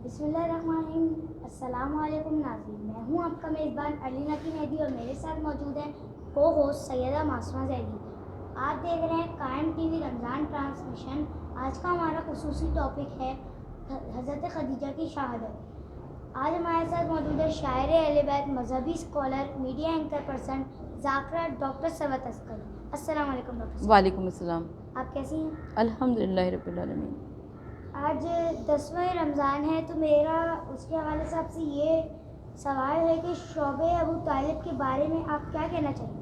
بسم اللہ الرحمن الرحیم۔ السلام علیکم ناظرین، میں ہوں آپ کا میزبان علی نقی مہدی اور میرے ساتھ موجود ہیں کو ہوسٹ سیدہ معصومہ زیدی۔ آپ دیکھ رہے ہیں قائم ٹی وی رمضان ٹرانسمیشن۔ آج کا ہمارا خصوصی ٹاپک ہے حضرت خدیجہ کی شہادت۔ آج ہمارے ساتھ موجود ہے شاعر اہل بیت، مذہبی اسکالر، میڈیا اینکر پرسن ذاکرہ ڈاکٹر ثروت عسکری۔ السلام علیکم ڈاکٹر۔ وعلیکم السلام۔ آپ کیسی ہیں؟ الحمدللہ رب العالمین۔ آج 10واں رمضان ہے تو میرا اس کے حوالے سے آپ سے یہ سوال ہے کہ شعبہ ابو طالب کے بارے میں آپ کیا کہنا چاہیں گے؟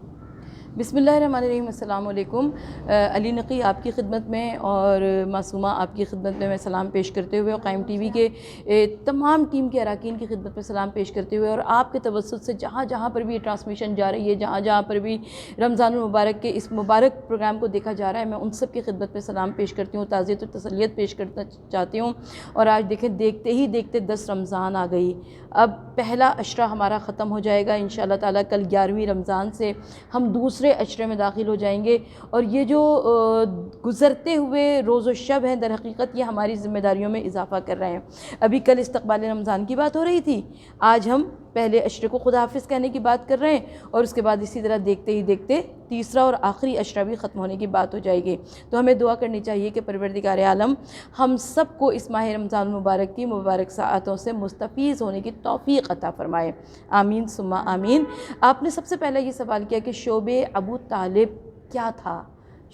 بسم اللہ الرحمن الرحیم۔ السلام علیکم۔ علی نقی آپ کی خدمت میں اور معصومہ آپ کی خدمت میں سلام پیش کرتے ہوئے اور قائم ٹی وی کے تمام ٹیم کے اراکین کی خدمت میں سلام پیش کرتے ہوئے اور آپ کے توسط سے جہاں جہاں پر بھی یہ ٹرانسمیشن جا رہی ہے، جہاں جہاں پر بھی رمضان المبارک کے اس مبارک پروگرام کو دیکھا جا رہا ہے، میں ان سب کی خدمت میں سلام پیش کرتی ہوں، تعزیت و تسلیت پیش کرنا چاہتی ہوں۔ اور آج دیکھیں دیکھتے ہی دیکھتے 10 رمضان آ گئی۔ اب پہلا عشرہ ہمارا ختم ہو جائے گا انشاءاللہ تعالیٰ۔ کل 11ویں رمضان سے ہم دوسرے عشرے میں داخل ہو جائیں گے، اور یہ جو گزرتے ہوئے روز و شب ہیں در حقیقت یہ ہماری ذمہ داریوں میں اضافہ کر رہے ہیں۔ ابھی کل استقبال رمضان کی بات ہو رہی تھی، آج ہم پہلے عشرے کو خدا حافظ کہنے کی بات کر رہے ہیں، اور اس کے بعد اسی طرح دیکھتے ہی دیکھتے تیسرا اور آخری عشرہ بھی ختم ہونے کی بات ہو جائے گی۔ تو ہمیں دعا کرنی چاہیے کہ پروردگار عالم ہم سب کو اس ماہ رمضان المبارک کی مبارک ساعتوں سے مستفیض ہونے کی توفیق عطا فرمائے، آمین ثم آمین۔ آپ نے سب سے پہلے یہ سوال کیا کہ شعبہ ابو طالب کیا تھا؟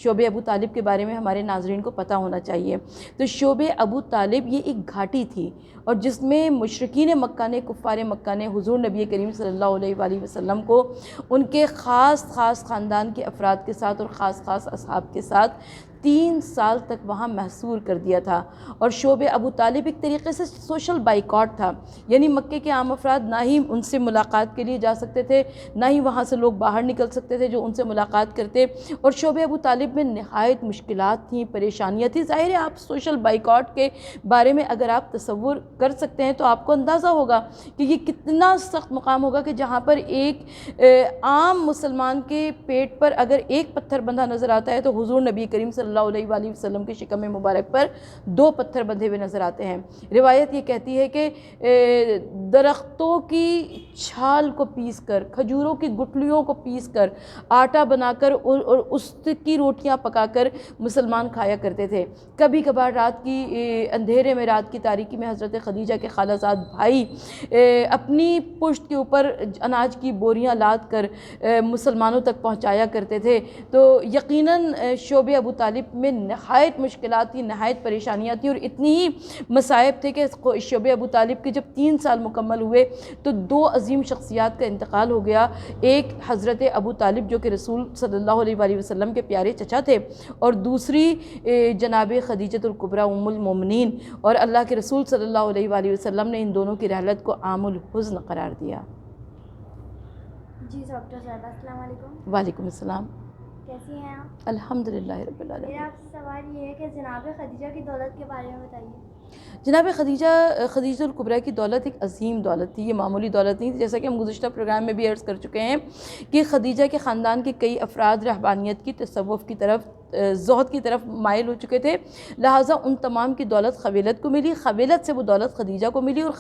شعبہ ابو طالب کے بارے میں ہمارے ناظرین کو پتہ ہونا چاہیے۔ تو شعبہ ابو طالب یہ ایک گھاٹی تھی، اور جس میں مشرکین مکہ نے، کفار مکہ نے حضور نبی کریم صلی اللہ علیہ وآلہ وسلم کو ان کے خاص خاندان کے افراد کے ساتھ اور خاص اصحاب کے ساتھ 3 سال تک وہاں محصور کر دیا تھا۔ اور شعبہ ابو طالب ایک طریقے سے سوشل بائیکاٹ تھا، یعنی مکے کے عام افراد نہ ہی ان سے ملاقات کے لیے جا سکتے تھے، نہ ہی وہاں سے لوگ باہر نکل سکتے تھے جو ان سے ملاقات کرتے۔ اور شعبہ ابو طالب میں نہایت مشکلات تھیں، پریشانیاں تھیں۔ ظاہر ہے آپ سوشل بائیکاٹ کے بارے میں اگر آپ تصور کر سکتے ہیں تو آپ کو اندازہ ہوگا کہ یہ کتنا سخت مقام ہوگا کہ جہاں پر ایک عام مسلمان کے پیٹ پر اگر ایک پتھر بندھا نظر آتا ہے تو حضور نبی کریم صلی اللہ علیہ وآلہ وسلم کے شکم مبارک پر 2 پتھر بندھے ہوئے نظر آتے ہیں۔ روایت یہ کہتی ہے کہ درختوں کی چھال کو پیس کر، کھجوروں کی گٹلیوں کو پیس کر، آٹا بنا کر اور اس کی روٹیاں پکا کر مسلمان کھایا کرتے تھے۔ کبھی کبھار رات کی اندھیرے میں، رات کی تاریکی میں حضرت خدیجہ کے خالہ زاد بھائی اپنی پشت کے اوپر اناج کی بوریاں لاد کر مسلمانوں تک پہنچایا کرتے تھے۔ تو یقیناً شعبہ ابو طالب میں نہایت مشکلات تھیں، نہایت پریشانیاں تھیں، اور اتنی ہی مصائب تھے کہ شعبہ ابو طالب کے جب 3 سال مکمل ہوئے تو 2 عظیم شخصیات کا انتقال ہو گیا۔ ایک حضرت ابو طالب جو کہ رسول صلی اللہ علیہ وآلہ وسلم کے پیارے چچا تھے، اور دوسری جناب خدیجہ الکبریٰ ام المومنین، اور اللہ کے رسول صلی اللہ علیہ وآلہ وسلم نے ان دونوں کی رحلت کو عام الحزن قرار دیا۔ جی ڈاکٹر صاحب، السلام علیکم۔ وعلیکم السلام۔ کیسی ہیں آپ؟ الحمدللہ رب العالمین۔ میرا آپ سے سوال یہ ہے کہ جناب خدیجہ کی دولت کے بارے میں بتائیے۔ جناب خدیجہ الکبریٰ کی دولت ایک عظیم دولت تھی، یہ معمولی دولت نہیں تھی۔ جیسا کہ ہم گزشتہ پروگرام میں بھی عرض کر چکے ہیں کہ خدیجہ کے خاندان کے کئی افراد رہبانیت کی، تصوف کی طرف، زہد کی طرف مائل ہو چکے تھے، لہٰذا ان تمام کی دولت خویلد کو ملی، خویلد سے وہ دولت خدیجہ کو ملی، اور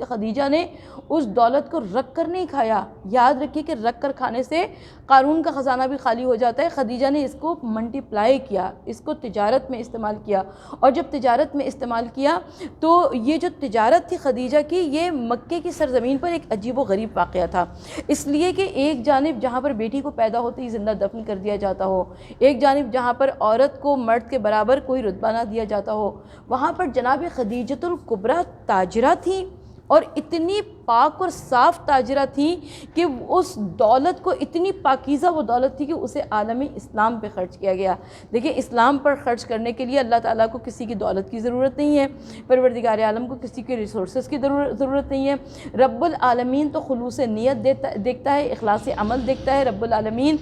خدیجہ نے اس دولت کو رکھ کر نہیں کھایا۔ یاد رکھیے کہ رکھ کر کھانے سے قارون کا خزانہ بھی خالی ہو جاتا ہے۔ خدیجہ نے اس کو ملٹیپلائی کیا، اس کو تجارت میں استعمال کیا، اور جب تجارت میں استعمال کیا تو یہ جو تجارت تھی خدیجہ کی، یہ مکے کی سرزمین پر ایک عجیب و غریب واقعہ تھا، اس لیے کہ ایک جانب جہاں پر بیٹی کو پیدا ہوتے ہی زندہ دفن کر دیا جاتا ہو، ایک جانب جہاں پر عورت کو مرد کے برابر کوئی رتبہ نہ دیا جاتا ہو، وہاں پر جناب خدیجہ الکبریٰ تاجرہ تھیں، اور اتنی پاک اور صاف تاجرہ تھیں کہ اس دولت کو، اتنی پاکیزہ وہ دولت تھی کہ اسے عالم اسلام پہ خرچ کیا گیا۔ دیکھیں اسلام پر خرچ کرنے کے لیے اللہ تعالیٰ کو کسی کی دولت کی ضرورت نہیں ہے، پروردگار عالم کو کسی کے ریسورسز کی ضرورت نہیں ہے۔ رب العالمین تو خلوص نیت دیکھتا ہے، اخلاص عمل دیکھتا ہے۔ رب العالمین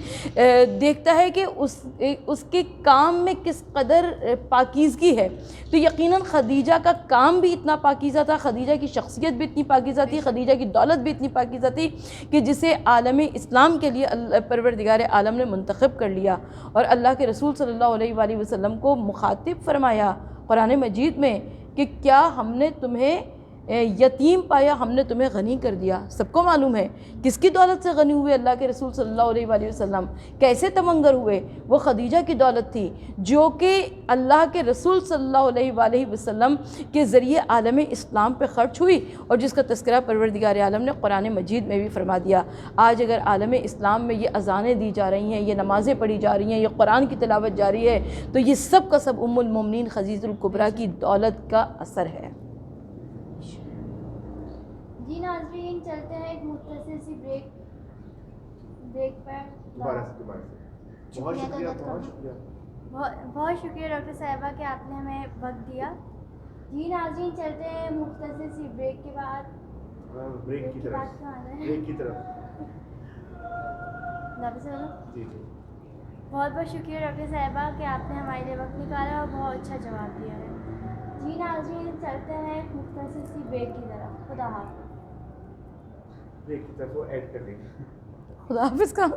دیکھتا ہے کہ اس کے کام میں کس قدر پاکیزگی ہے۔ تو یقیناً خدیجہ کا کام بھی اتنا پاکیزہ تھا، خدیجہ کی شخصیت بھی اتنی پاکیزہ تھی، خدیجہ کی دولت بھی اتنی پاکیزہ تھی کہ جسے عالم اسلام کے لیے پروردگار عالم نے منتخب کر لیا، اور اللہ کے رسول صلی اللہ علیہ وآلہ وسلم کو مخاطب فرمایا قرآن مجید میں کہ کیا ہم نے تمہیں یتیم پایا ہم نے تمہیں غنی کر دیا. سب کو معلوم ہے کس کی دولت سے غنی ہوئے اللہ کے رسول صلی اللہ علیہ وآلہ وسلم, کیسے تمنگر ہوئے. وہ خدیجہ کی دولت تھی جو کہ اللہ کے رسول صلی اللہ علیہ وآلہ وسلم کے ذریعے عالم اسلام پہ خرچ ہوئی, اور جس کا تذکرہ پروردگار عالم نے قرآن مجید میں بھی فرما دیا. آج اگر عالم اسلام میں یہ اذانیں دی جا رہی ہیں, یہ نمازیں پڑھی جا رہی ہیں, یہ قرآن کی تلاوت جاری ہے, تو یہ سب کا سب ام المومنین خدیجہ الکبریٰ کی دولت کا اثر ہے. جی ناظرین, چلتے ہیں ایک مختصر سی بریک پر. بہت شکریہ ڈاکٹر صاحبہ کہ آپ نے ہمیں وقت دیا. جی ناظرین, چلتے ہیں مختصر سی بریک کے بعد. بریک کی طرف بہت بہت شکریہ ڈاکٹر صاحبہ کہ آپ نے ہمارے لیے وقت نکالا اور بہت اچھا جواب دیا ہے. جی ناظرین, چلتے ہیں مختصر سی بریک کی طرف. خدا حافظ. خدا حافظ. کہاں